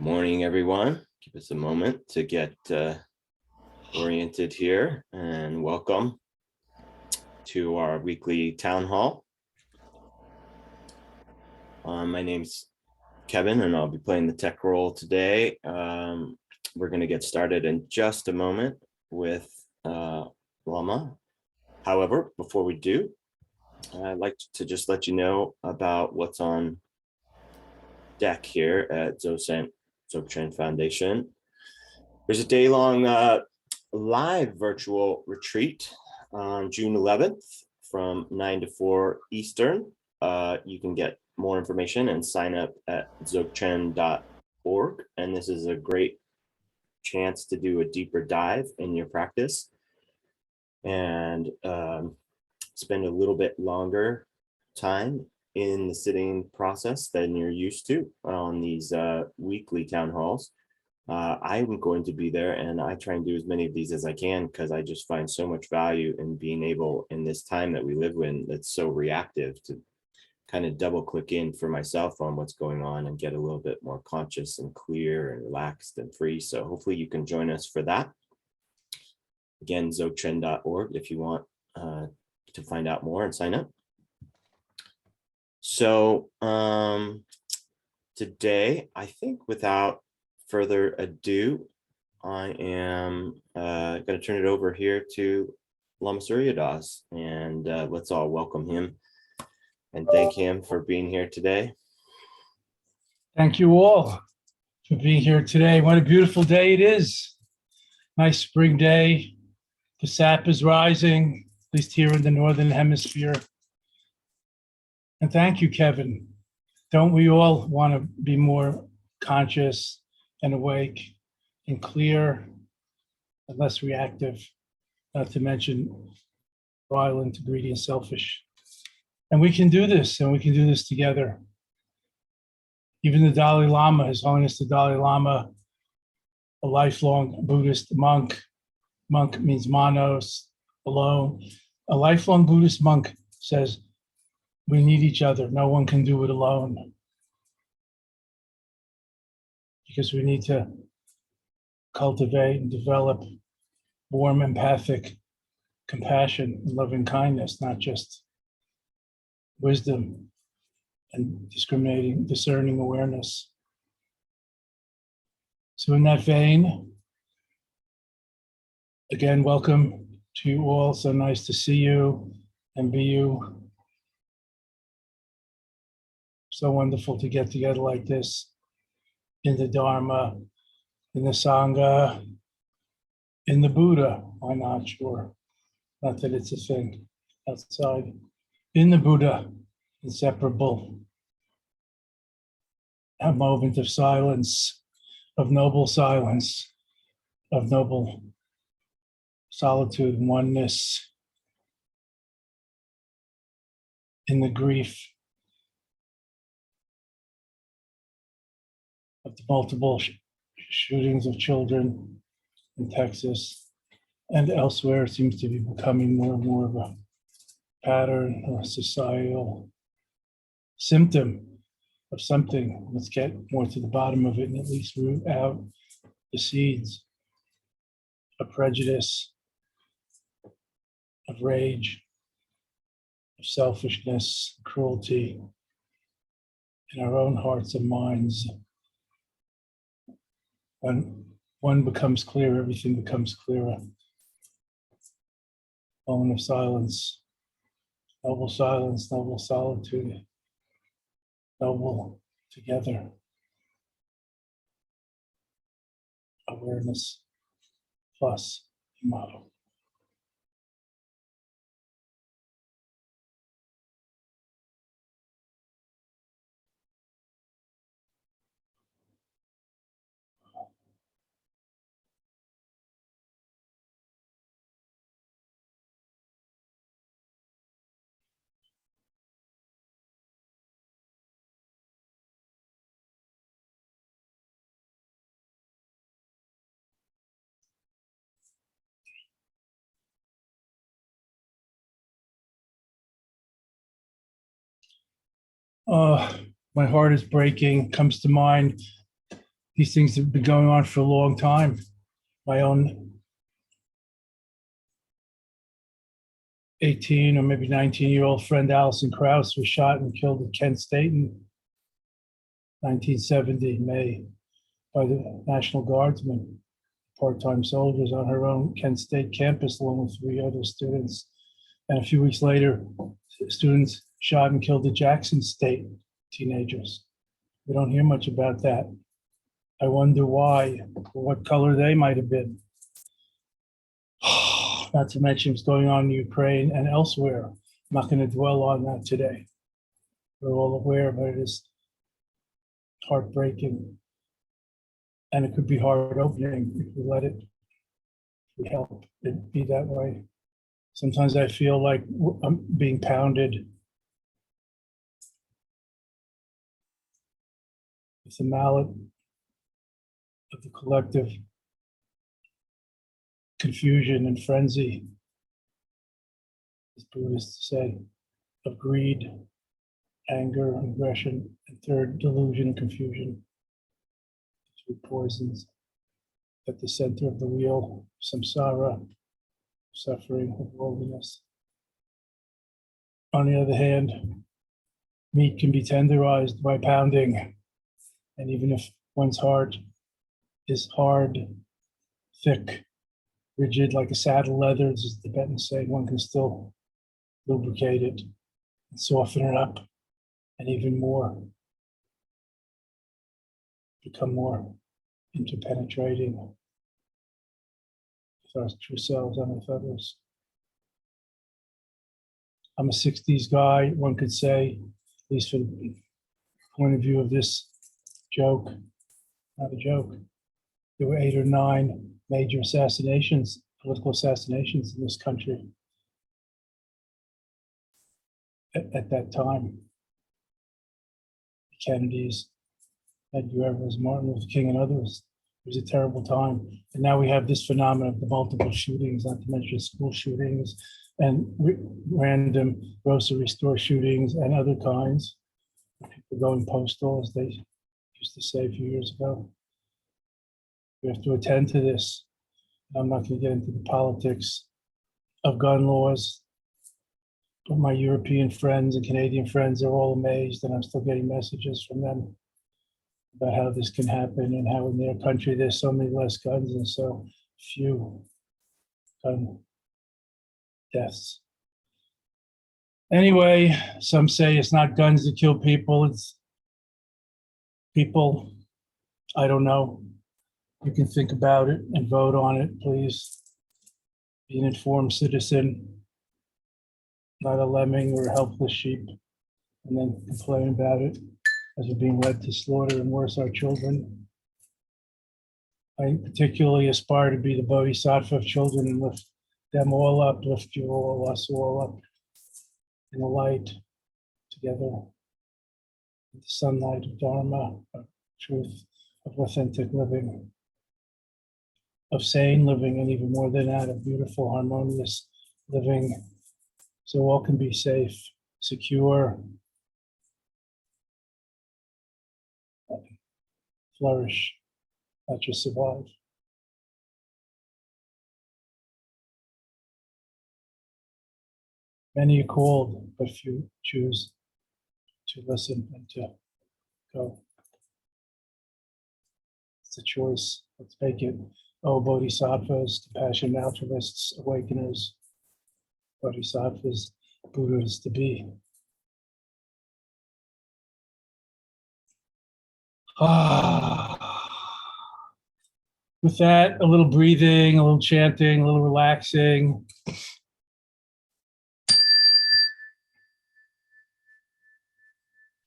Morning, everyone. Give us a moment to get oriented here, and welcome to our weekly town hall. My name's Kevin, and I'll be playing the tech role today. We're going to get started in just a moment with Llama. However, before we do, I'd like to just let you know about what's on deck here at Dzogchen Foundation. There's a day-long live virtual retreat on June 11th from 9 to 4 Eastern. You can get more information and sign up at dzogchen.org. And this is a great chance to do a deeper dive in your practice and spend a little bit longer time in the sitting process than you're used to on these weekly town halls. I'm going to be there, and I try and do as many of these as I can because I just find so much value in being able, in this time that we live in that's so reactive, to kind of double click in for myself on what's going on and get a little bit more conscious and clear and relaxed and free. So hopefully you can join us for that. Again, dzogchen.org if you want to find out more and sign up. So today, I think without further ado, I am going to turn it over here to Lama Surya Das, and let's all welcome him and thank him for being here today. Thank you all for being here today. What a beautiful day it is. Nice spring day. The sap is rising, at least here in the Northern Hemisphere. And thank you, Kevin. Don't we all want to be more conscious and awake and clear and less reactive, not to mention violent, greedy, and selfish? And we can do this, and we can do this together. Even the Dalai Lama, His Holiness the Dalai Lama, a lifelong Buddhist monk. Monk means manos, alone. A lifelong Buddhist monk says, we need each other. No one can do it alone. Because we need to cultivate and develop warm, empathic compassion and loving kindness, not just wisdom and discerning awareness. So in that vein, again, welcome to you all. So nice to see you and be you. So wonderful to get together like this in the Dharma, in the Sangha, in the Buddha. Why not? Sure. Not that it's a thing outside. In the Buddha, inseparable. A moment of silence, of noble silence, of noble solitude and oneness. In the grief of the multiple shootings of children in Texas and elsewhere, seems to be becoming more and more of a pattern or a societal symptom of something. Let's get more to the bottom of it and at least root out the seeds of prejudice, of rage, of selfishness, cruelty in our own hearts and minds. When one becomes clear, everything becomes clearer. Moment of silence, noble solitude, noble together. Awareness plus Imago. My heart is breaking. Comes to mind these things have been going on for a long time. My own 18 or maybe 19-year-old friend Allison Krauss was shot and killed at Kent State in 1970 May by the National Guardsmen, part-time soldiers on her own Kent State campus, along with 3 other students. And a few weeks later, students shot and killed at Jackson State, teenagers. We don't hear much about that. I wonder why, or what color they might have been. Not to mention what's going on in Ukraine and elsewhere. I'm not going to dwell on that today. We're all aware, but it is heartbreaking. And it could be hard opening if we let it, if we help it be that way. Sometimes I feel like I'm being pounded with the mallet of the collective confusion and frenzy, as Buddhists say, of greed, anger, aggression, and third, delusion and confusion. 3 poisons at the center of the wheel, samsara, suffering of worldliness. On the other hand, meat can be tenderized by pounding, and even if one's heart is hard, thick, rigid like a saddle leather, as the Tibetans say, one can still lubricate it and soften it up, and even more, become more interpenetrating with our true selves and with others. I'm a 60s guy, one could say, at least from the point of view of this joke, not a joke. There were 8 or 9 major assassinations, political assassinations in this country at that time. The Kennedys, Edgar Evers, Martin Luther King, and others. It was a terrible time. And now we have this phenomenon of the multiple shootings, not to mention school shootings and random grocery store shootings and other kinds. People going postal, as they used to say a few years ago. We have to attend to this. I'm not going to get into the politics of gun laws, but my European friends and Canadian friends are all amazed, and I'm still getting messages from them about how this can happen and how in their country there's so many less guns and so few gun deaths. Anyway, some say it's not guns that kill people, it's people. I don't know. You can think about it and vote on it, please. Be an informed citizen, not a lemming or a helpless sheep, and then complain about it as we're being led to slaughter and worse our children. I particularly aspire to be the bodhisattva of children and lift them all up, lift you all, us all up in the light together, in the sunlight of Dharma, of truth, of authentic living, of sane living, and even more than that, of beautiful, harmonious living, so all can be safe, secure, flourish, not just survive. Many are called, but few choose to listen and to go. It's a choice. Let's make it. Oh, bodhisattvas, compassionate altruists, awakeners, bodhisattvas, Buddhas to be. With that, a little breathing, a little chanting, a little relaxing.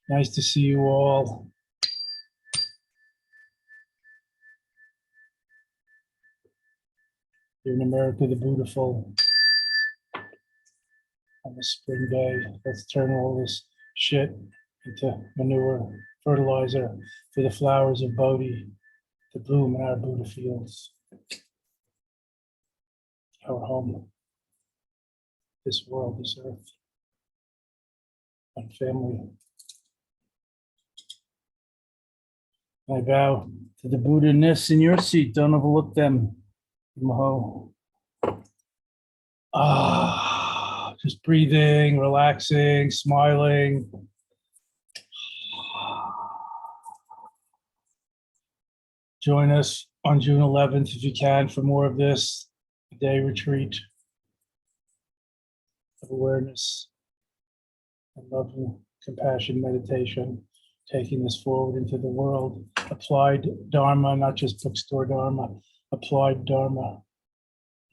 Nice to see you all. Here in America, the beautiful. On this spring day, let's turn all this shit into manure, fertilizer for the flowers of Bodhi to bloom in our Buddha fields. Our home, this world, this earth, and family. I bow to the Buddha-ness in your seat. Don't overlook them. Maho. Just breathing, relaxing, smiling. Join us on June 11th if you can for more of this day retreat of awareness and love and compassion meditation, taking this forward into the world. Applied Dharma, not just bookstore Dharma, applied Dharma,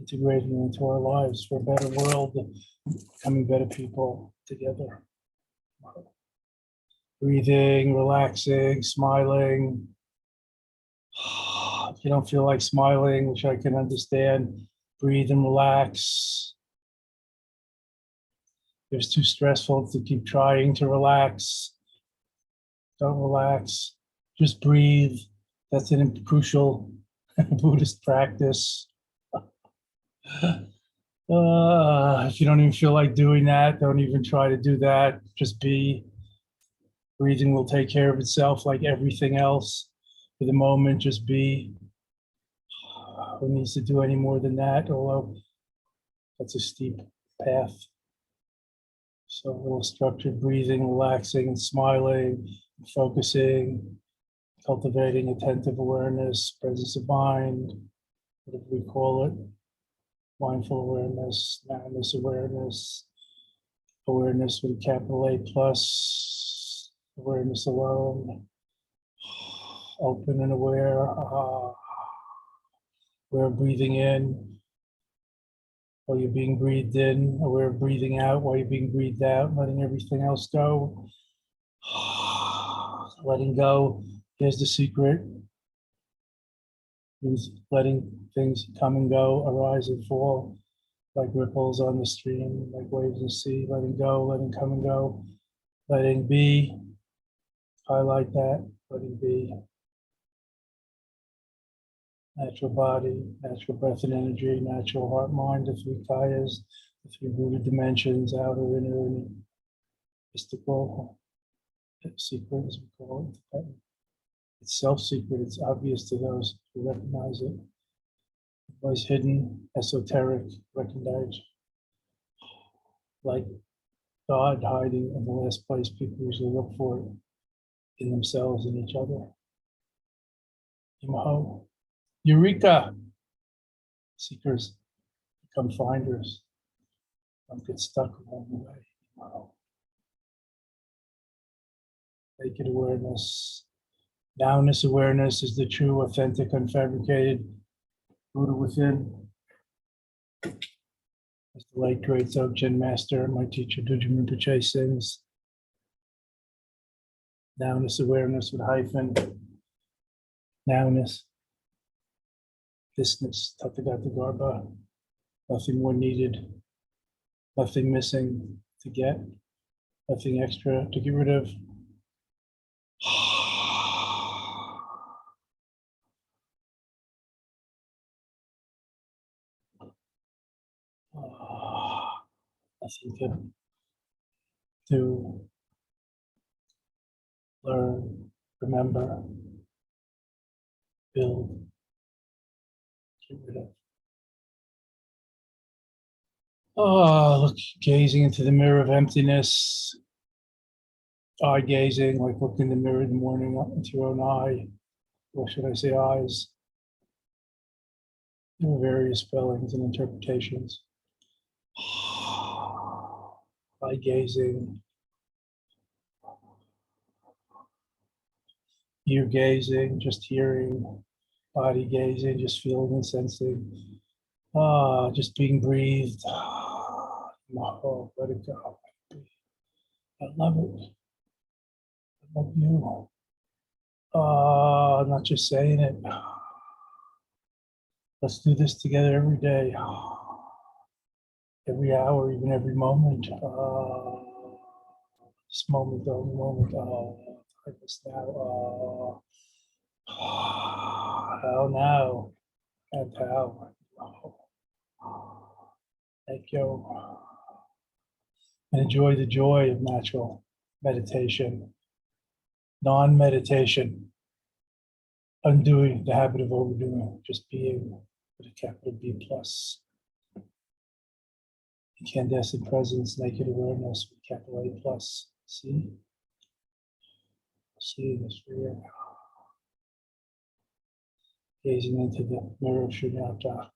integrating it into our lives for a better world, becoming better people together. Breathing, relaxing, smiling. If you don't feel like smiling, which I can understand, breathe and relax. If it's too stressful to keep trying to relax, don't relax. Just breathe. That's a crucial Buddhist practice. If you don't even feel like doing that, don't even try to do that. Just be. Breathing will take care of itself like everything else. For the moment, just be. Who needs to do any more than that? Although that's a steep path. So a little structured breathing, relaxing and smiling, focusing, cultivating attentive awareness, presence of mind, whatever we call it, mindful awareness, mindfulness awareness, awareness with a capital A plus, awareness alone, open and aware, aware of breathing in while you're being breathed in, aware of breathing out while you're being breathed out, letting everything else go. Letting go, here's the secret. Means letting things come and go, arise and fall, like ripples on the stream, like waves in the sea, letting go, letting come and go, letting be. Highlight that, letting be. Natural body, natural breath and energy, natural heart, mind, the three kayas, the three Buddha dimensions, outer, inner, and mystical, secret, as we call it. It's self-secret, it's obvious to those who recognize it. Otherwise hidden, esoteric, recognized, like God hiding in the last place people usually look for it, in themselves and each other. Imaho. Eureka! Seekers become finders. Don't get stuck along the way. Imaho. Naked awareness. Nowness awareness is the true, authentic, unfabricated Buddha within. As the late great Dzogchen master, my teacher Dudjom Rinpoche sings, nowness awareness with hyphen, nowness, thisness, Tathagata Garbha, nothing more needed, nothing missing to get, nothing extra to get rid of. Nothing to learn, remember, build, get rid of. Look, gazing into the mirror of emptiness, eye gazing, like looking in the mirror in the morning into your own eye, or should I say eyes? There are various spellings and interpretations. Eye gazing, ear gazing, just hearing, body gazing, just feeling and sensing. Just being breathed. Oh, let it go. I love it. I love you. Not just saying it. Let's do this together every day, every hour, even every moment. This moment, the only moment. I miss now. How now? And how? Thank you. And enjoy the joy of natural meditation, non-meditation. undoing the habit of overdoing, just being with a capital B plus. Incandescent presence, naked awareness with capital A plus. See this real. Gazing into the mirror of Shunyata,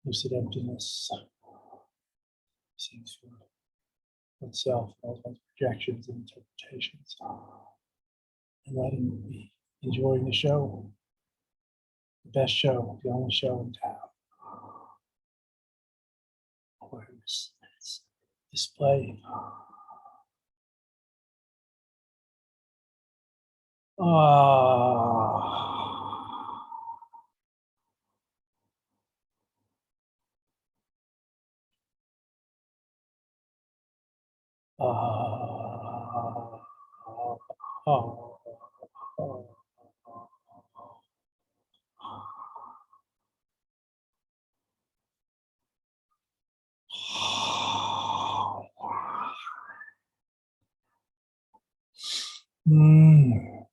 lucid emptiness, seeing through oneself, all one's projections and interpretations, and letting me enjoying the show, the best show, the only show in town. Awareness, it's display. Mm.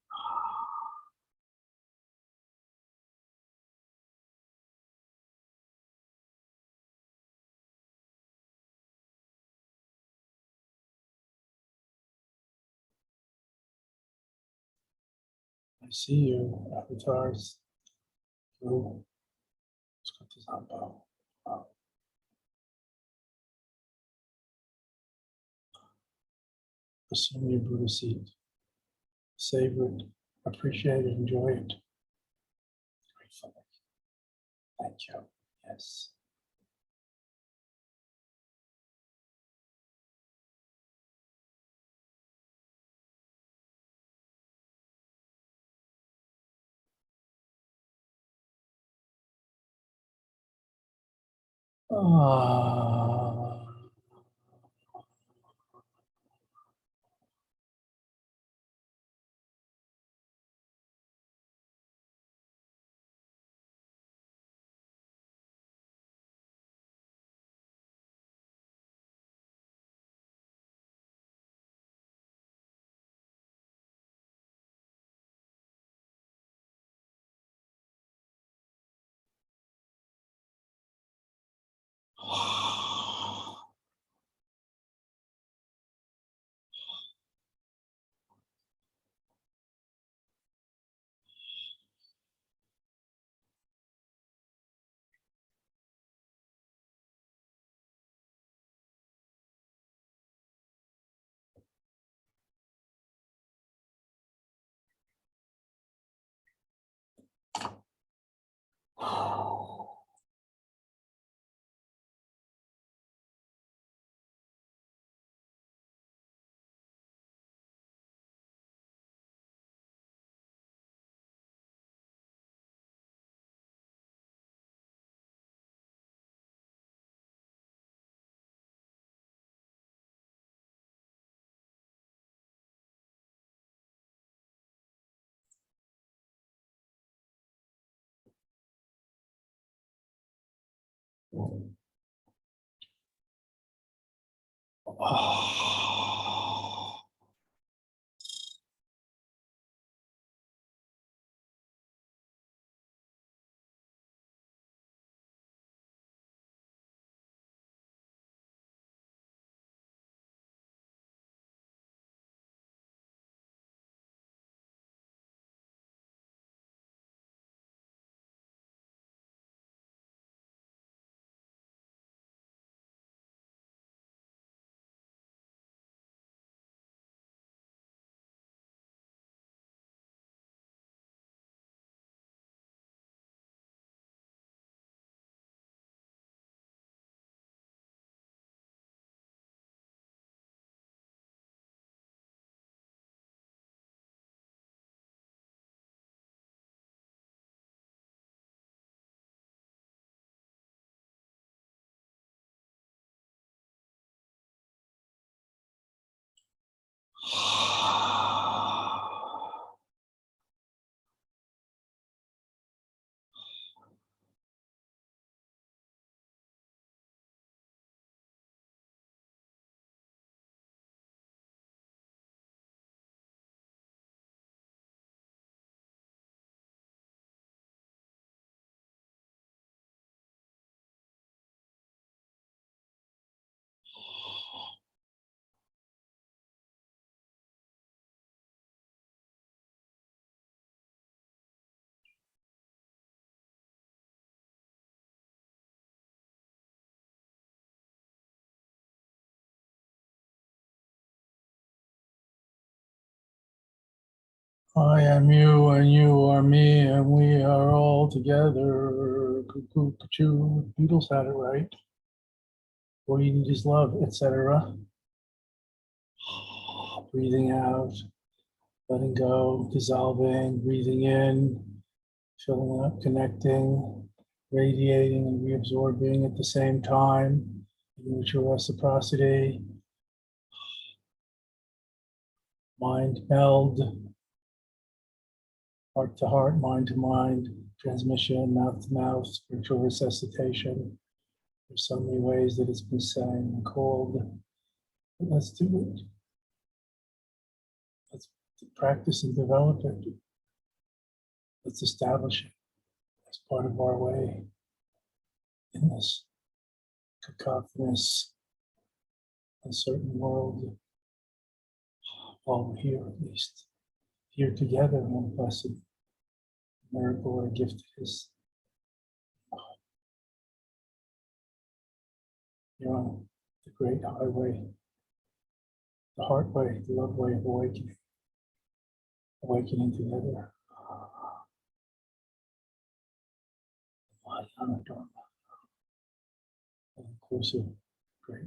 I see you, avatars. Through. Assume your Buddha seat. Savor it, appreciate it, enjoy it. Gratefully. Thank you. Yes. Ah. Ah. I am you and you are me and we are all together. Cuckoo, cuckoo. Beatles had it right. All you need is love, etc. Breathing out, letting go, dissolving, breathing in, filling up, connecting, radiating and reabsorbing at the same time, mutual reciprocity, mind meld, heart to heart, mind to mind, transmission, mouth to mouth, spiritual resuscitation. There's so many ways that it's been sang and called. But let's do it. Let's practice and develop it. Let's establish it as part of our way in this cacophonous, uncertain world. While we're here, at least, here together in one blessed miracle or gift it is. You're on the great highway, the heart way, the love way of awakening, awakening together. Inclusive, great.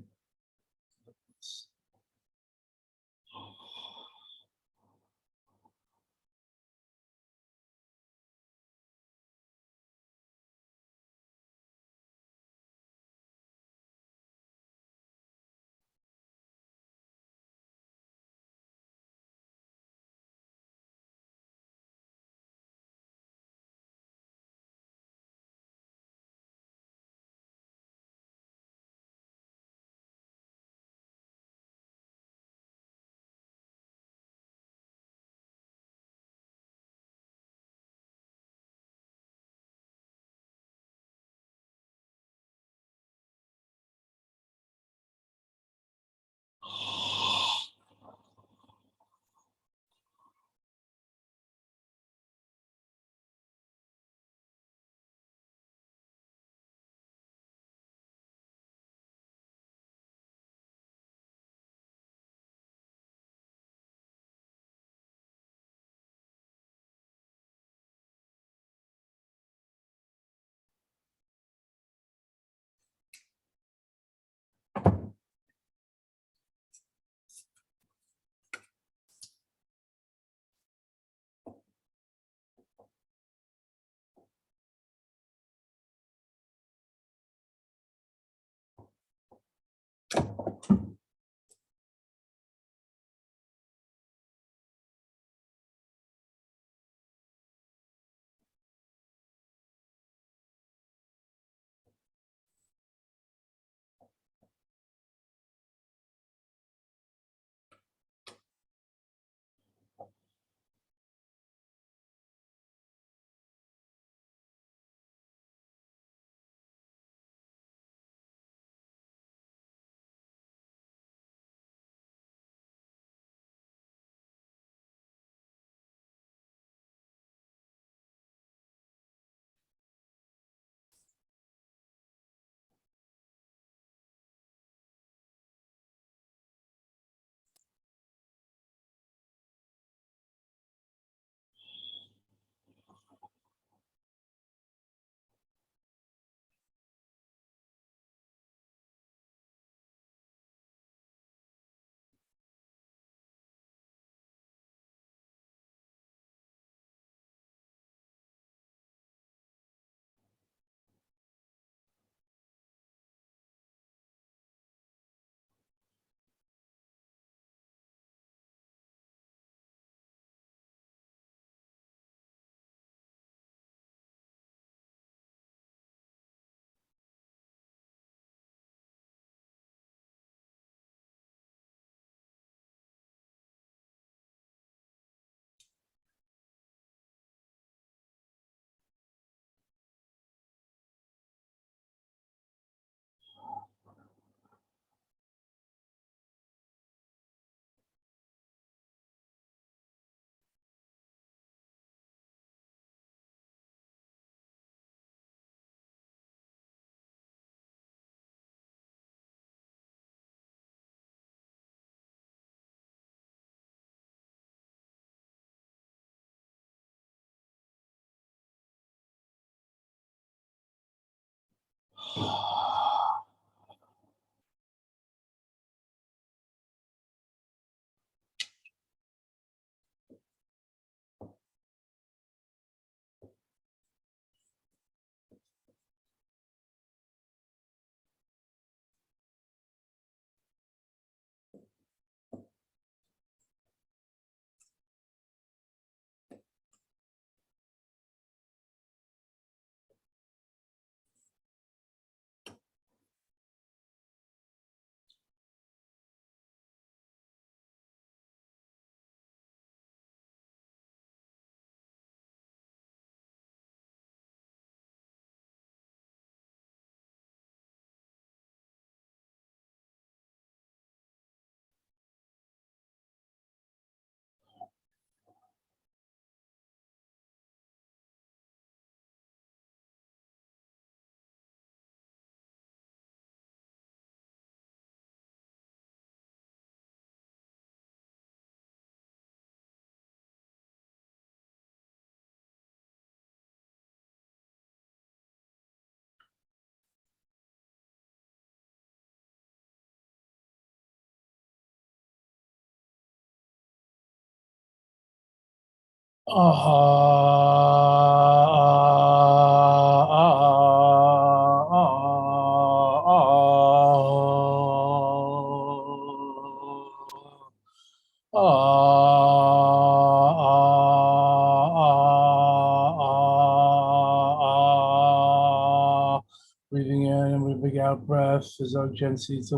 Breathing in and with a big out breath as our Gen C to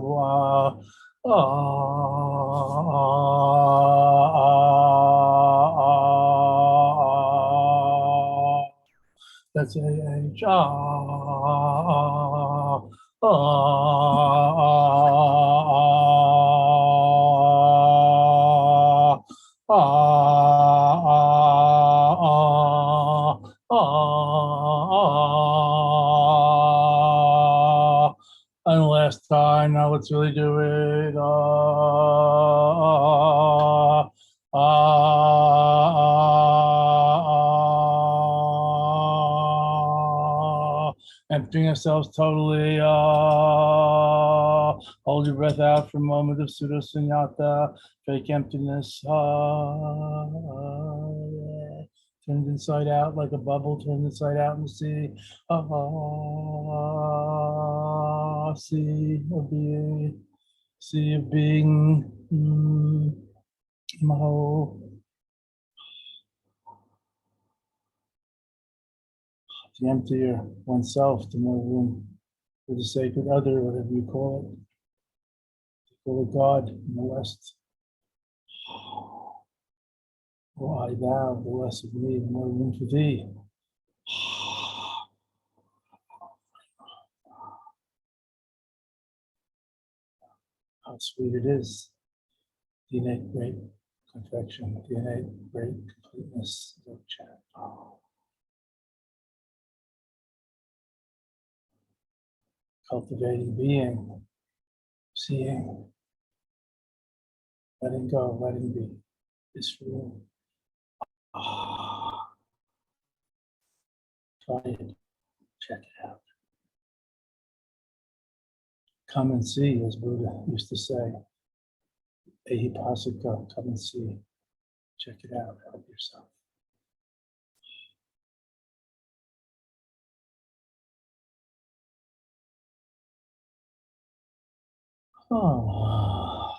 that's A-H. And last time, now let's really do it. Emptying ourselves totally. Hold your breath out for a moment of pseudo sunyata, fake emptiness. Turned inside out like a bubble, turned inside out in the sea. Sea of being, sea of being. Maho. To empty oneself, to more room for the sacred other, whatever you call it. To call it God in the West. Or I thou, the less of me, the more room for thee. How sweet it is. The innate great perfection, the innate great completeness of chat. Cultivating being, seeing, letting go, letting be, is real. Try it, check it out. Come and see, as Buddha used to say. Ehipasika, come and see. Check it out, help yourself. Oh.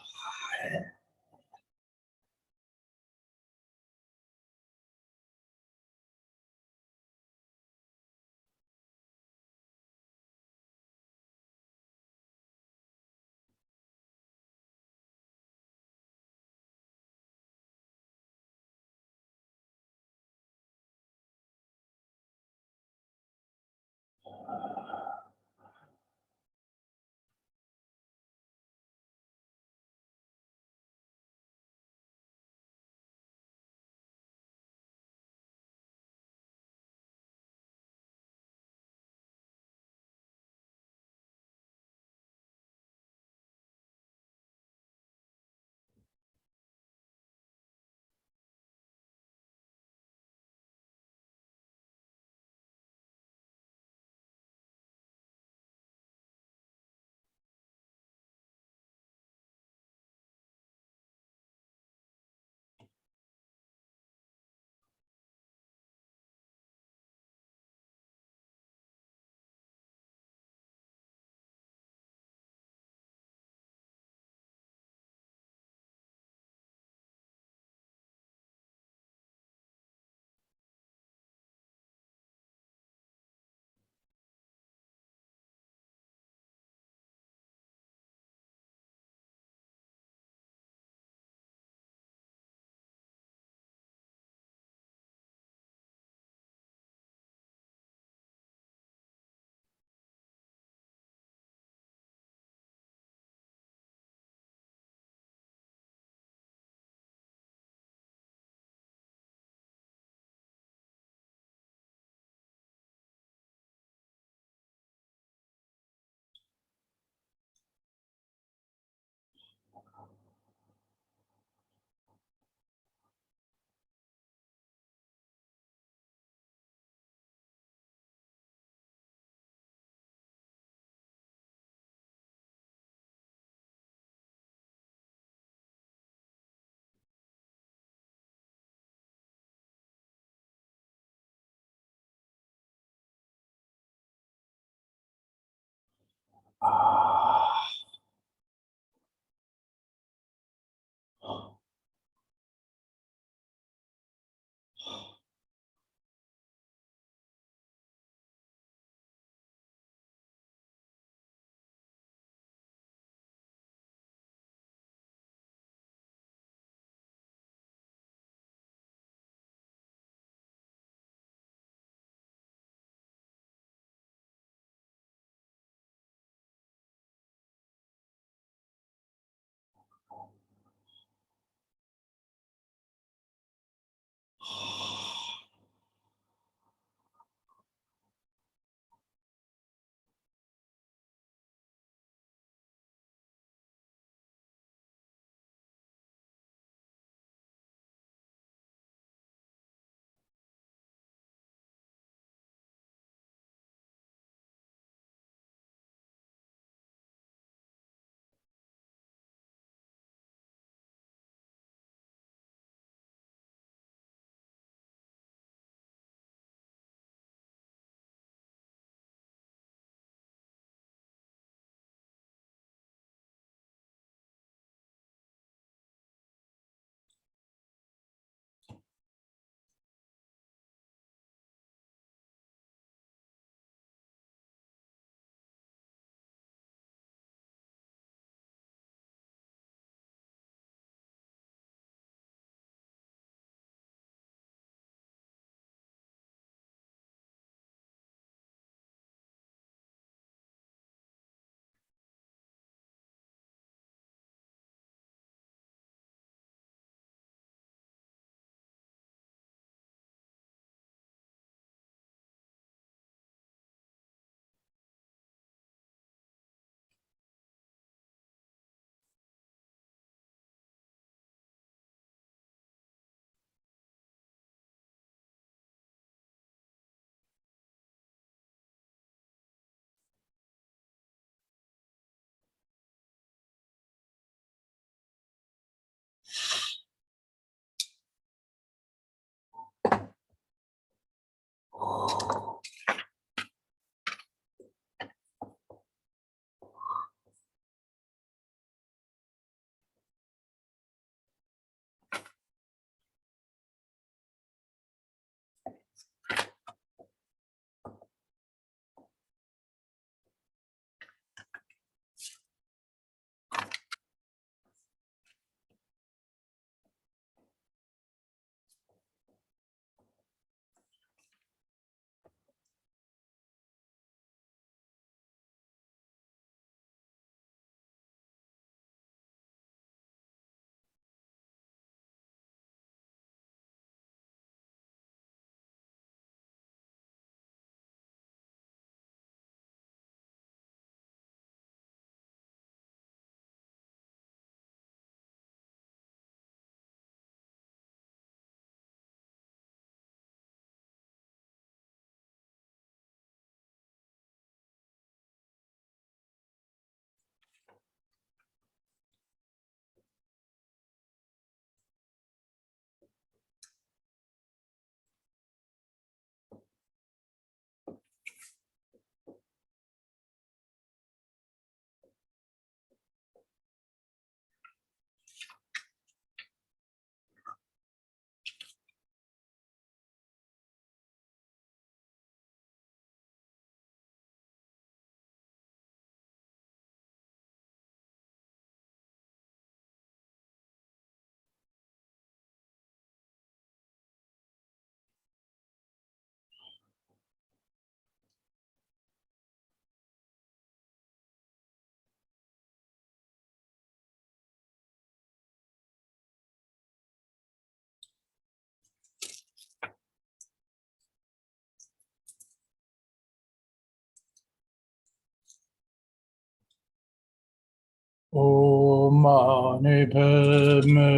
mani padme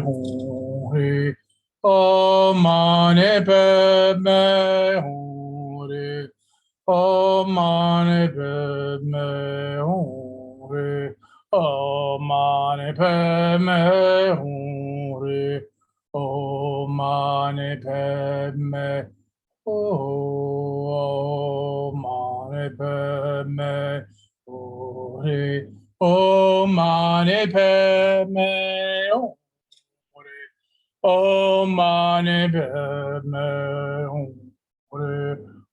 hum. Om mani padme hum. Om mani padme hum. Om mani padme hum. Om mani padme Om mani padme hum. Om mani padme hum. Om mani padme hum.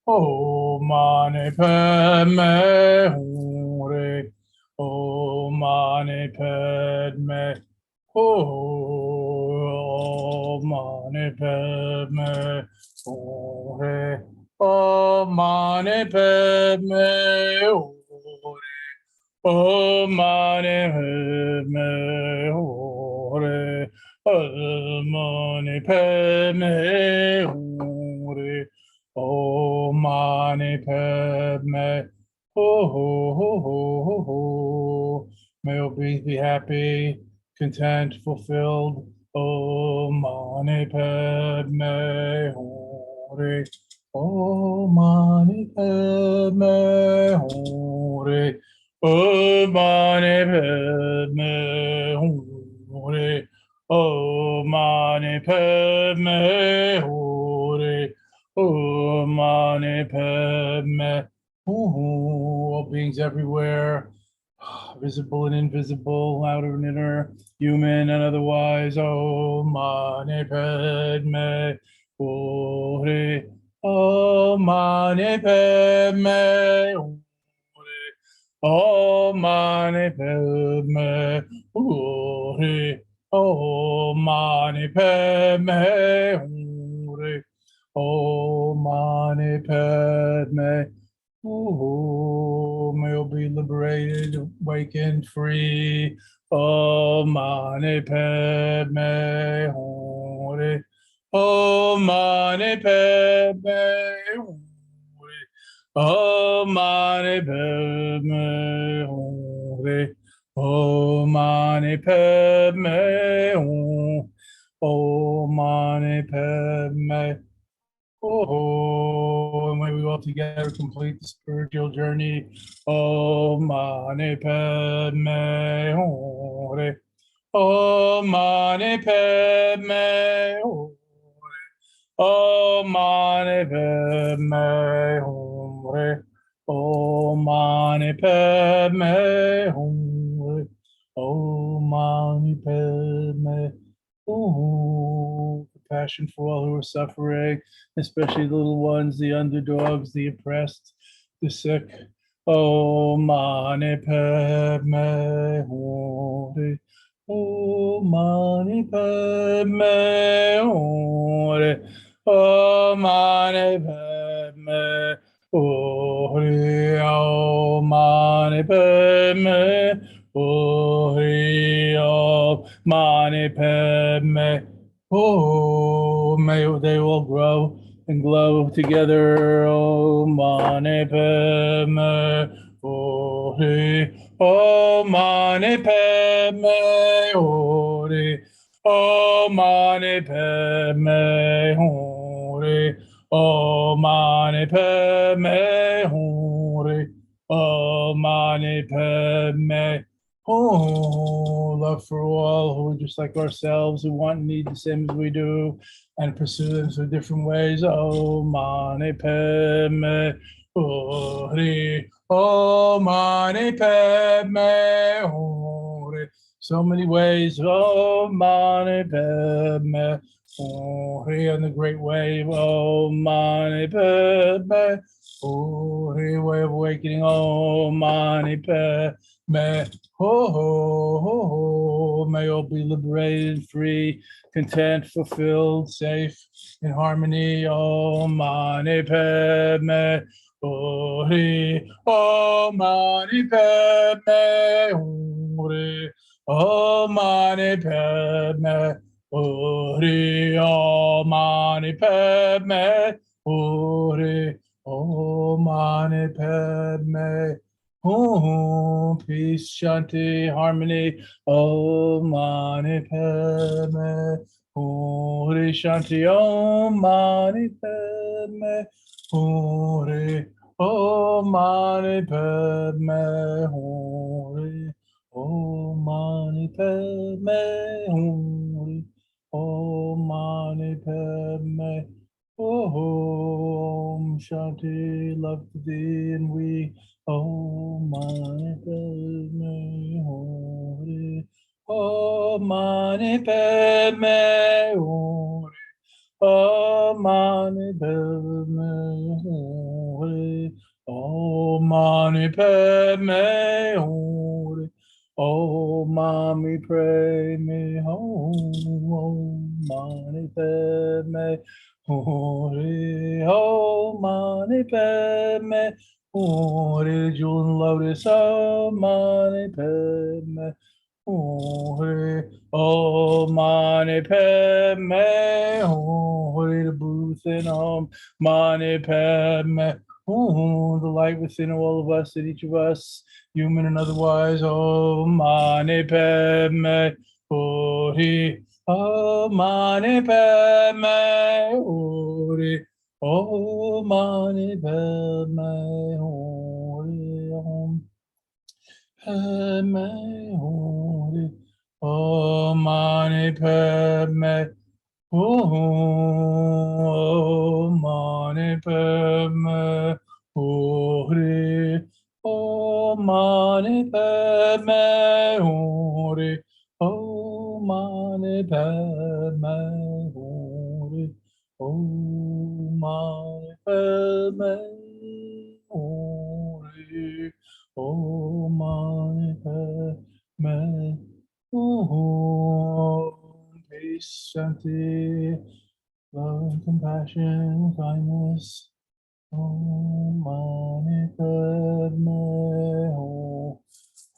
Om mani padme hum. Om mani padme Om mani padme hum. Om mani padme hum. Om mani padme hum. Om mani padme hum. Om mani padme May all beings be happy, content, fulfilled. Om mani padme hum. Om mani padme hum. Om mani padme hum. Om mani padme hum. Om mani padme all beings everywhere, visible and invisible, outer and inner, human and otherwise. Om mani padme hum. Om mani padme hum. Om mani padme hum. Om mani padme hum. Om mani padme may all be liberated, awakened, free. Om mani padme hum. Om mani padme hum. Om mani padme hum. Om mani padme hum. Om mani padme may we all together complete the spiritual journey. Om mani padme hum. Om mani padme hum. Om mani padme hum. Om mani padme hum. Om mani padme compassion for all who are suffering, especially the little ones, the underdogs, the oppressed, the sick. Om mani padme hum. Om mani padme hum. Om mani padme hum. Om mani padme hum. Om mani padme may they all grow and glow together. Om mani padme hum. Om mani padme hum. Om mani padme hum. Om mani padme hum. Om mani padme love for all who are just like ourselves, who want and need the same as we do, and pursue them through different ways. Om mani padme hum. Om mani padme hum. So many ways. Om mani padme hum. On the great wave. Om mani padme hum. Way of awakening. Om mani padme may all be liberated, free, content, fulfilled, safe, in harmony. Om mani padme hum. Om mani padme hum. Om mani padme hum. Om mani padme hum. Om mani padme hum. peace, shanti, harmony. Om Mani Padme Hum. Shanti. Om Mani Padme Hum. Om Mani Padme Hum. Om Mani Padme Hum. Om Mani Padme Om. Shanti, love to thee and we. Om Mani Padme Hum. Om Mani Padme Hum. Om Mani Padme Hum. Om Mani Padme Hum. Om Mani Padme Hum. Om Mani Padme Hum. Om Mani Padme Hum. Jewel and lotus. Om Mani Padme Hum. Om Mani Padme Hum. The booth and Om Mani Padme Hum. The light within all of us, in each of us, human and otherwise. Om Mani Padme Hum. Om Mani Padme Hum. Om Mani Padme Hum. Padme Hum. Om Mani Padme Hum. Om Mani Padme Hum. Om Mani Padme Hum. Om Mani Padme Hum. Om Mani Padme Hum. Om Mani Padme Hum. Peace, shanti, love, compassion, kindness. Om Mani Padme Hum.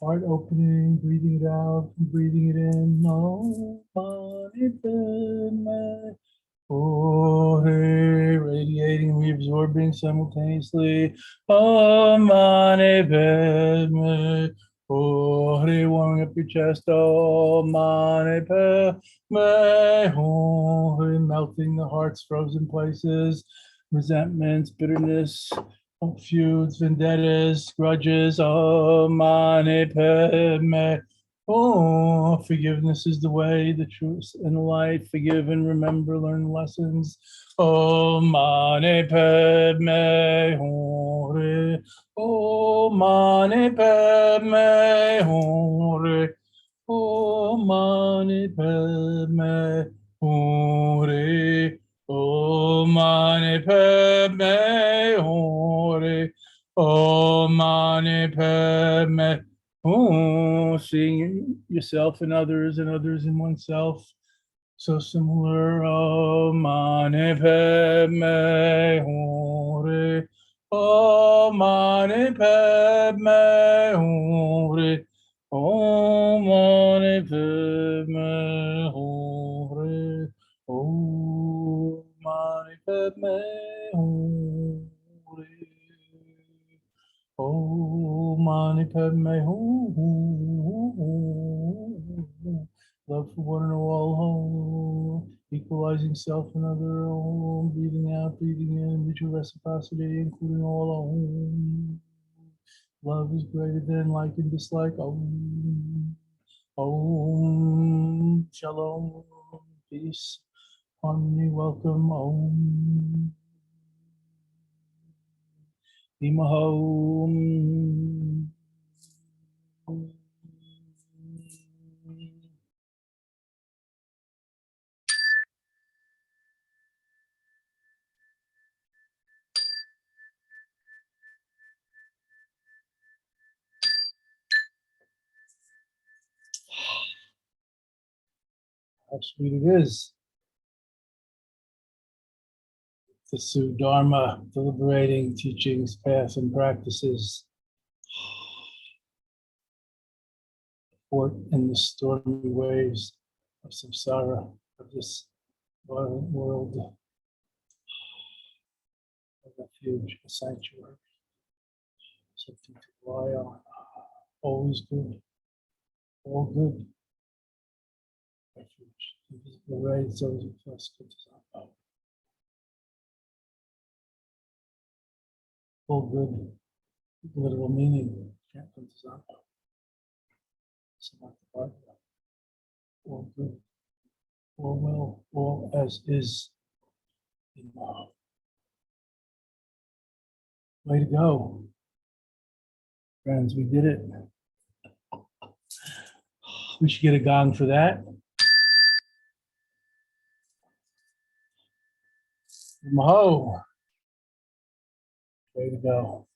Heart opening, breathing it out, breathing it in. Om Mani Padme Hum. Radiating, reabsorbing simultaneously. Om Mani Padme Hum. Warming up your chest. Om Mani Padme Hum. Melting the heart's frozen places, resentments, bitterness, feuds, vendettas, grudges. Om Mani Padme Oh, forgiveness is the way, the truth, and the light. Forgive and remember, learn lessons. Om Mani Padme Hum. Om Mani Padme Hum. Om Mani Padme Hum. Om Mani Padme Hum. Om Mani Padme seeing yourself and others in oneself. So similar. Om Mani Padme Hum. Om Mani Padme Hum. Om Mani Padme Hum. Om Mani Padme Hum. Om Mani Padme Hum. Love for one and all. Equalizing self and other. Breathing out, breathing in. Mutual reciprocity, including all. Love is greater than like and dislike. Om. Shalom. Peace. Harmony. Welcome. Om. Home. How sweet it is. The Sudharma, deliberating teachings, paths, and practices. Port in the stormy waves of samsara, of this violent world, a refuge, a sanctuary, something to lie on. always good, all good. Refuge, invisible rays, always plus good design. All good, literal meaning, can't put this on. Select the part. All good, all well, all as is. Way to go. Friends, we did it. We should get a gong for that. Maho. Way to go.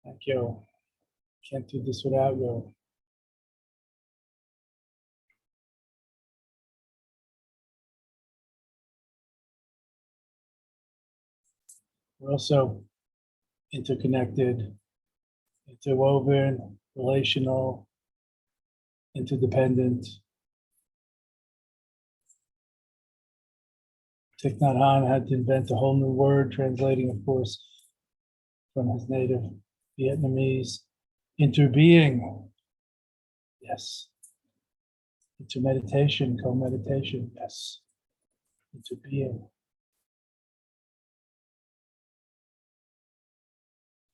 Thank you. Can't do this without you. We're also interconnected, interwoven, relational, interdependent. Thich Nhat Hanh had to invent a whole new word, translating, of course, from his native Vietnamese, interbeing. Yes. Intermeditation, co-meditation. Yes. Interbeing.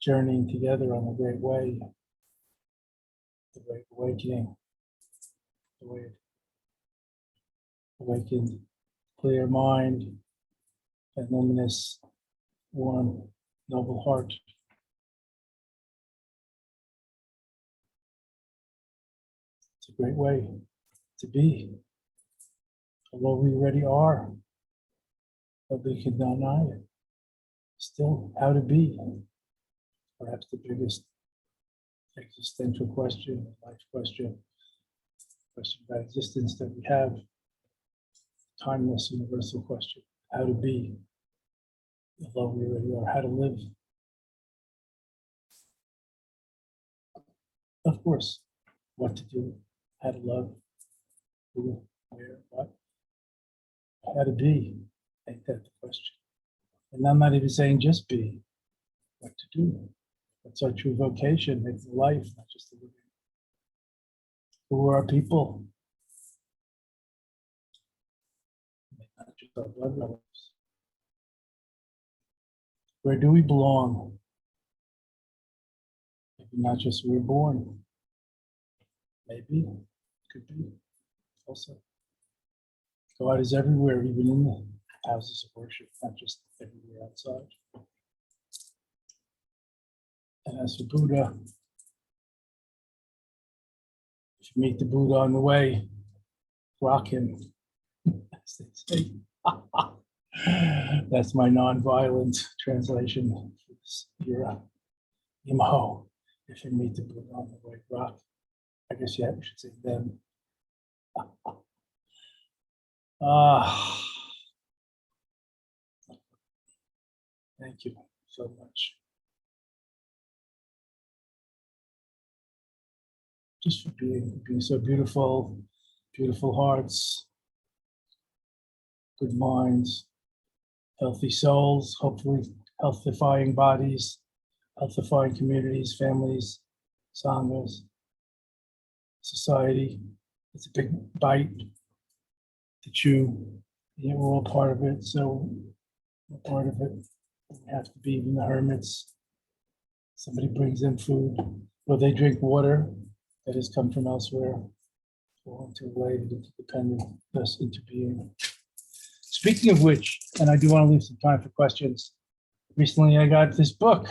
Journeying together on the great way, the great awakening, the way awakened, clear mind, and luminous, warm, noble heart. It's a great way to be, although we already are, but we can deny it. Still, how to be, perhaps the biggest existential question, life question about existence that we have, timeless, universal question, how to be, although we already are, how to live. Of course, what to do, how to love, who, where, what, how to be, ain't that the question? And I'm not even saying just be, what to do. What's our true vocation? It's life, not just a living. Who are our people? Not just our blood relatives. Where do we belong? Maybe not just where we're born. Maybe, could be, also. God is everywhere, even in the houses of worship, not just everywhere outside. And as for Buddha, if you meet the Buddha on the way, rock him, as they say. That's my non-violent translation for this era. Imo, if you meet the Buddha on the way, rock. I guess, yeah, we should say them. Thank you so much. Just for being so beautiful, beautiful hearts, good minds, healthy souls, hopefully healthifying bodies, healthifying communities, families, sanghas, society. It's a big bite to chew. Yeah, we're all part of it, so we're part of it. We have to be, even the hermits. Somebody brings in food, or they drink water that has come from elsewhere, or interrelated, interdependent, thus into being. Speaking of which, and I do want to leave some time for questions. Recently, I got this book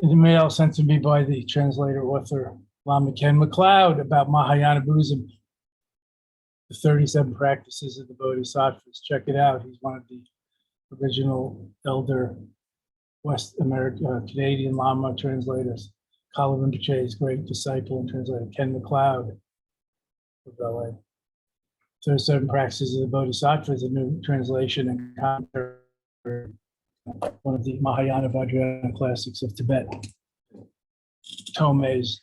in the mail sent to me by the translator, author, Lama Ken MacLeod, about Mahayana Buddhism, the 37 practices of the Bodhisattvas. Check it out. He's one of the original elder West American, Canadian Lama translators. Kala Rinpoche's great disciple and translator, Ken MacLeod of LA. 37 Practices of the Bodhisattvas, a new translation and commentary, one of the Mahayana Vajrayana classics of Tibet. Tomei's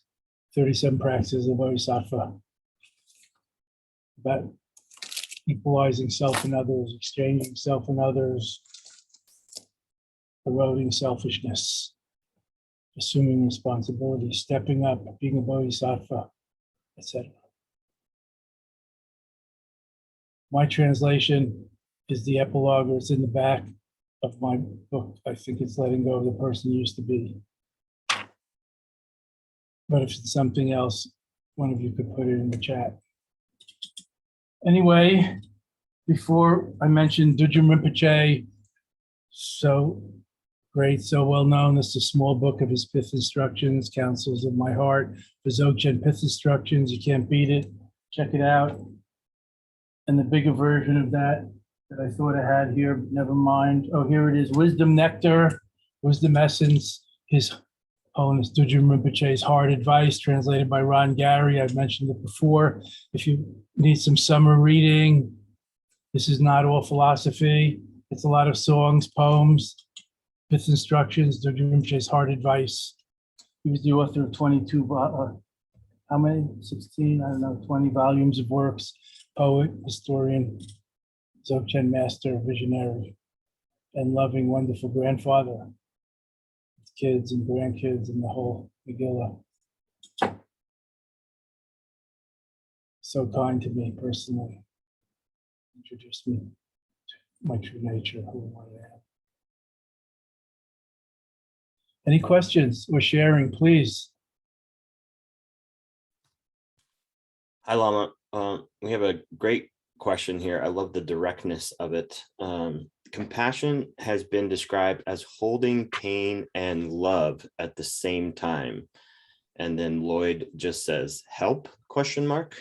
37 Practices of the Bodhisattva, about equalizing self and others, exchanging self and others, eroding selfishness, assuming responsibility, stepping up, being a bodhisattva, etc. My translation is the epilogue, or it's in the back of my book. I think it's letting go of the person you used to be. But if it's something else, one of you could put it in the chat. Anyway, before I mentioned Dudjom Rinpoche, so great, so well known. This is a small book of his Pith Instructions, Counsels of My Heart, the Dzogchen Pith Instructions. You can't beat it. Check it out. And the bigger version of that I thought I had here, but never mind. Oh, here it is, Wisdom Nectar, Wisdom Essence, His Holiness Dudjom Rinpoche's Hard Advice, translated by Ron Gary. I've mentioned it before. If you need some summer reading, this is not all philosophy. It's a lot of songs, poems, Pith Instructions, Dudjom Rinpoche's Hard Advice. He was the author of 22, how many? 16, I don't know, 20 volumes of works, poet, historian, Dzogchen master, visionary, and loving, wonderful grandfather, with kids and grandkids and the whole Megillah. So kind to me personally. Introduced me to my true nature, who I am. Any questions or sharing, please? Hi, Lama. We have a great question here. I love the directness of it. Compassion has been described as holding pain and love at the same time. And then Lloyd just says, help, question mark.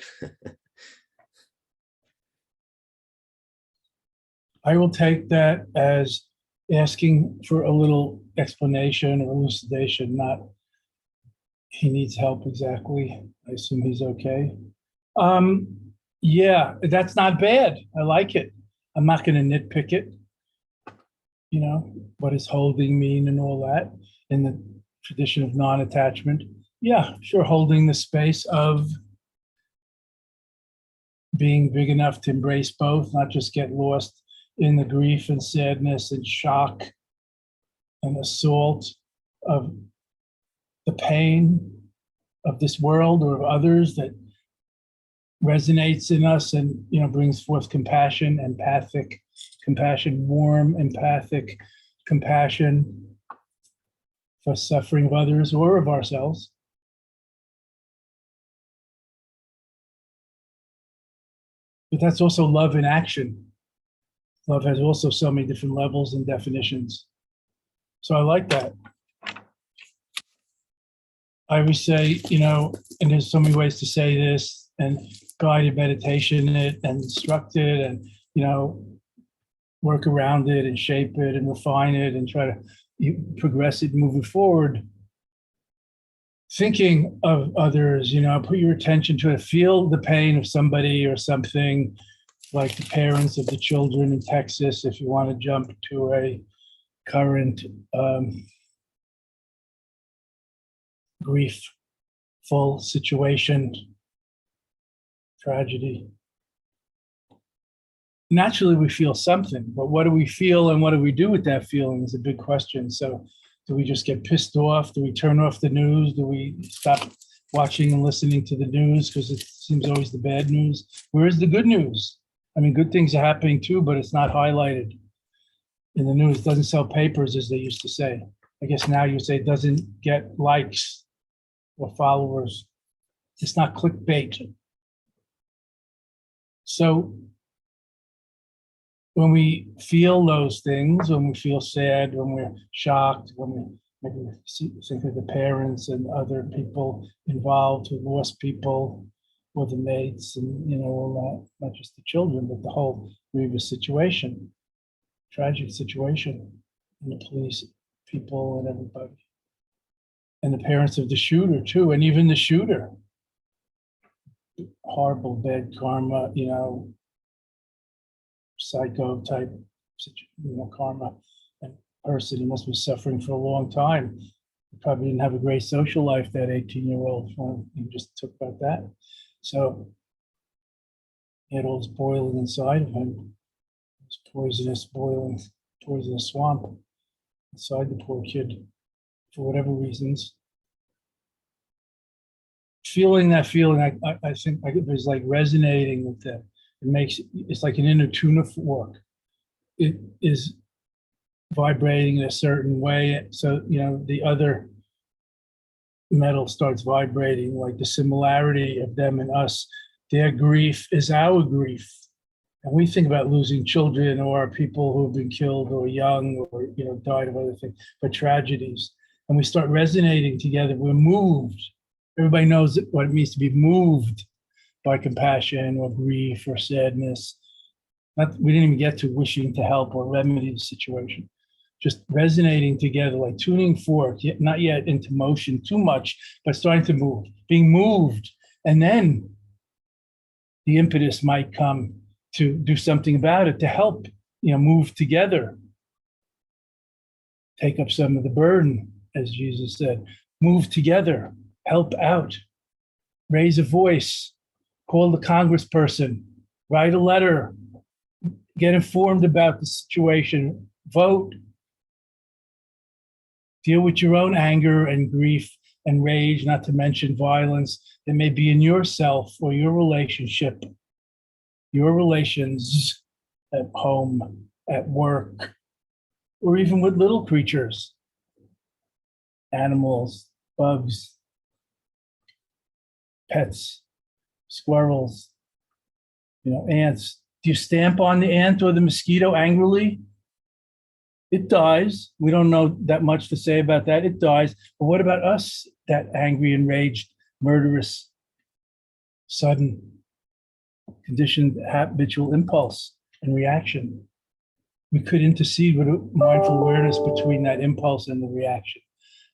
I will take that as asking for a little explanation or elucidation, not he needs help exactly. I assume he's okay. Yeah, that's not bad. I like it. I'm not going to nitpick it. You know, what does holding mean and all that in the tradition of non-attachment? Yeah, sure, holding the space of being big enough to embrace both, not just get lost in the grief and sadness and shock and assault of the pain of this world or of others that resonates in us and, you know, brings forth compassion, empathic compassion, warm, empathic compassion for suffering of others or of ourselves. But that's also love in action. Love has also so many different levels and definitions. So I like that. I always say, you know, and there's so many ways to say this, and guided meditation it and instruct it and, you know, work around it and shape it and refine it and try to progress it moving forward. Thinking of others, you know, put your attention to it, feel the pain of somebody or something, like the parents of the children in Texas, if you want to jump to a current grief-full situation, tragedy. Naturally, we feel something, but what do we feel and what do we do with that feeling is a big question. So do we just get pissed off? Do we turn off the news? Do we stop watching and listening to the news because it seems always the bad news? Where is the good news? I mean, good things are happening too, but it's not highlighted in the news. It doesn't sell papers, as they used to say. I guess now you say it doesn't get likes or followers. It's not clickbait. So when we feel those things, when we feel sad, when we're shocked, when we maybe think of the parents and other people involved who lost people, or the mates, and, you know, all that, not just the children, but the whole grievous situation, tragic situation, and the police people and everybody, and the parents of the shooter too, and even the shooter. Horrible, bad karma, you know, psycho type, you know, karma and person. He must be suffering for a long time. He probably didn't have a great social life, that 18-year-old. He just took about that. So he had all this boiling inside of him, this poisonous, boiling, poisonous swamp. inside the poor kid for whatever reasons. Feeling that feeling, I think it was like resonating with them. It's like an inner tuna fork. It is vibrating in a certain way. So, the other metal starts vibrating, like the similarity of them and us. Their grief is our grief. And we think about losing children or people who have been killed or young or, died of other things, but tragedies. And we start resonating together. We're moved. Everybody knows what it means to be moved by compassion or grief or sadness. We didn't even get to wishing to help or remedy the situation. Just resonating together, like tuning fork, not yet into motion too much, but starting to move, being moved. And then the impetus might come to do something about it, to help, move together. Take up some of the burden, as Jesus said. Move together, help out, raise a voice, call the congressperson, write a letter, get informed about the situation, vote, deal with your own anger and grief and rage, not to mention violence that may be in yourself or your relationship, your relations at home, at work, or even with little creatures, animals, bugs, pets, squirrels, ants. Do you stamp on the ant or the mosquito angrily? It dies. We don't know that much to say about that. It dies. But what about us, that angry, enraged, murderous, sudden, conditioned, habitual impulse and reaction? We could intercede with mindful awareness between that impulse and the reaction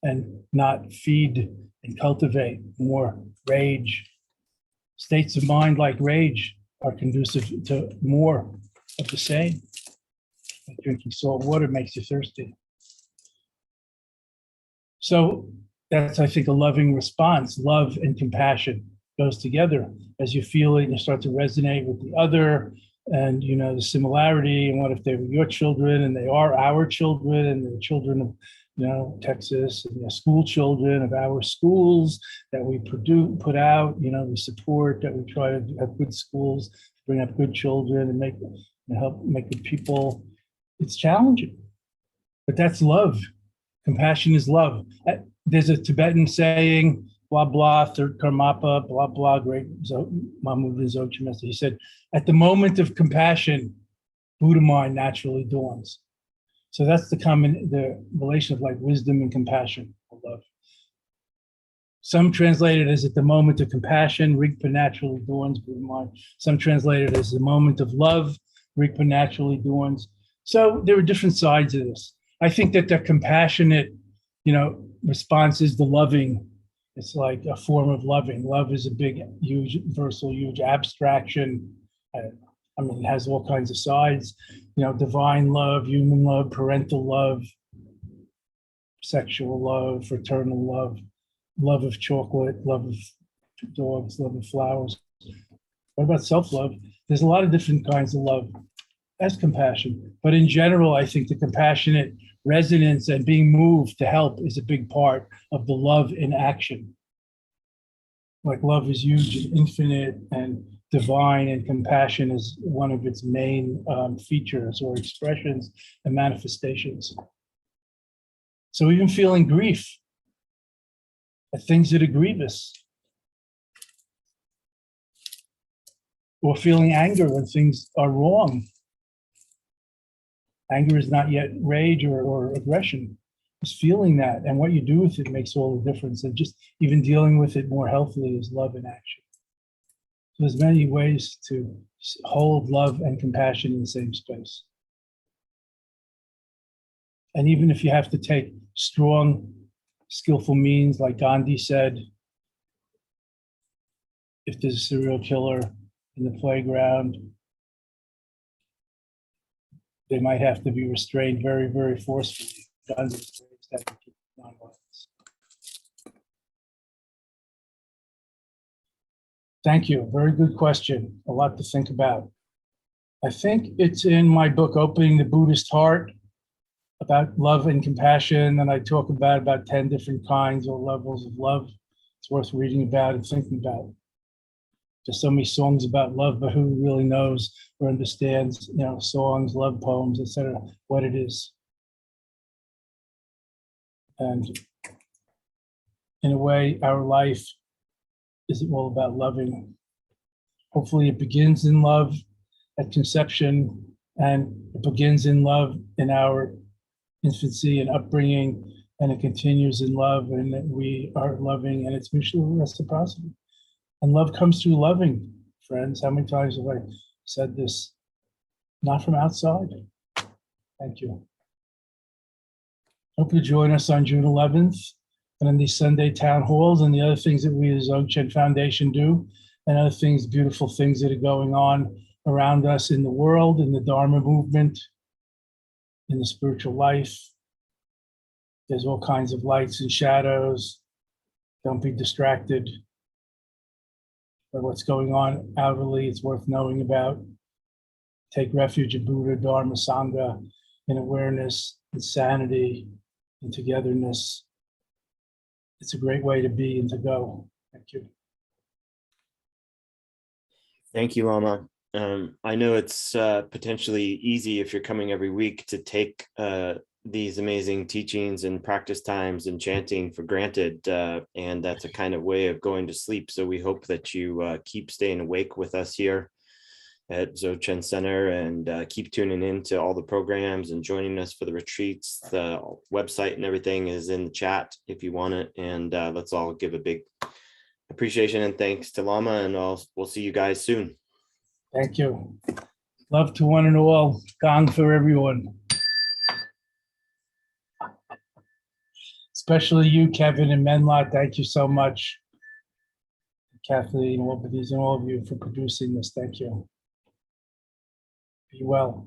and not feed and cultivate more rage. States of mind like rage are conducive to more of the same. Like drinking salt water makes you thirsty. So that's, I think, a loving response. Love and compassion goes together. As you feel it, you start to resonate with the other and, the similarity. And what if they were your children and they are our children and they're children of, Texas and the school children of our schools that we put out, we support, that we try to have good schools, bring up good children and help make good people. It's challenging, but that's love. Compassion is love. There's a Tibetan saying, blah, blah, third karmapa, blah, blah, great Mahmoud Dzogchen. He said, at the moment of compassion, Buddha mind naturally dawns. So that's the relation of like wisdom and compassion, or love. Some translate it as at the moment of compassion, Rigpa naturally dawns, Buddha mind. Some translate it as the moment of love, Rigpa naturally dawns. So there are different sides of this. I think that the compassionate, response is the loving. It's like a form of loving. Love is a big, huge, universal, huge abstraction. It has all kinds of sides, divine love, human love, parental love, sexual love, fraternal love, love of chocolate, love of dogs, love of flowers. What about self-love? There's a lot of different kinds of love. That's compassion. But in general, I think the compassionate resonance and being moved to help is a big part of the love in action. Like love is huge and infinite and divine, and compassion is one of its main features or expressions and manifestations. So even feeling grief at things that are grievous, or feeling anger when things are wrong. Anger is not yet rage or aggression. Just feeling that, and what you do with it makes all the difference. And just even dealing with it more healthily is love in action. So there's many ways to hold love and compassion in the same space. And even if you have to take strong, skillful means, like Gandhi said, if there's a serial killer in the playground, they might have to be restrained very, very forcefully. Gandhi's nonviolence. Thank you. Very good question. A lot to think about. I think it's in my book, Opening the Buddhist Heart. about love and compassion, and I talk about 10 different kinds or levels of love. It's worth reading about and thinking about. There's so many songs about love, but who really knows or understands, songs, love poems, etc., what it is. And in a way, our life is all about loving. Hopefully it begins in love at conception, and it begins in love in our infancy and upbringing, and it continues in love, and that we are loving, and it's mutual reciprocity. And love comes through loving, friends. How many times have I said this? Not from outside. Thank you. Hope you join us on June 11th and in these Sunday town halls and the other things that we as Dzogchen Foundation do, and other things, beautiful things that are going on around us in the world, in the Dharma movement, in the spiritual life. There's all kinds of lights and shadows. Don't be distracted by what's going on outwardly. It's worth knowing about. Take refuge in Buddha, Dharma, Sangha, in awareness, in sanity, in togetherness. It's a great way to be and to go. Thank you. Thank you, Lama. I know it's potentially easy if you're coming every week to take these amazing teachings and practice times and chanting for granted, and that's a kind of way of going to sleep. So we hope that you keep staying awake with us here at Dzogchen Center, and keep tuning in to all the programs and joining us for the retreats. The website and everything is in the chat if you want it. And let's all give a big appreciation and thanks to Lama, and we'll see you guys soon. Thank you. Love to one and all. Gong for everyone. Especially you, Kevin and Menla. Thank you so much. Kathleen, Wilbur, and all of you for producing this. Thank you. Be well.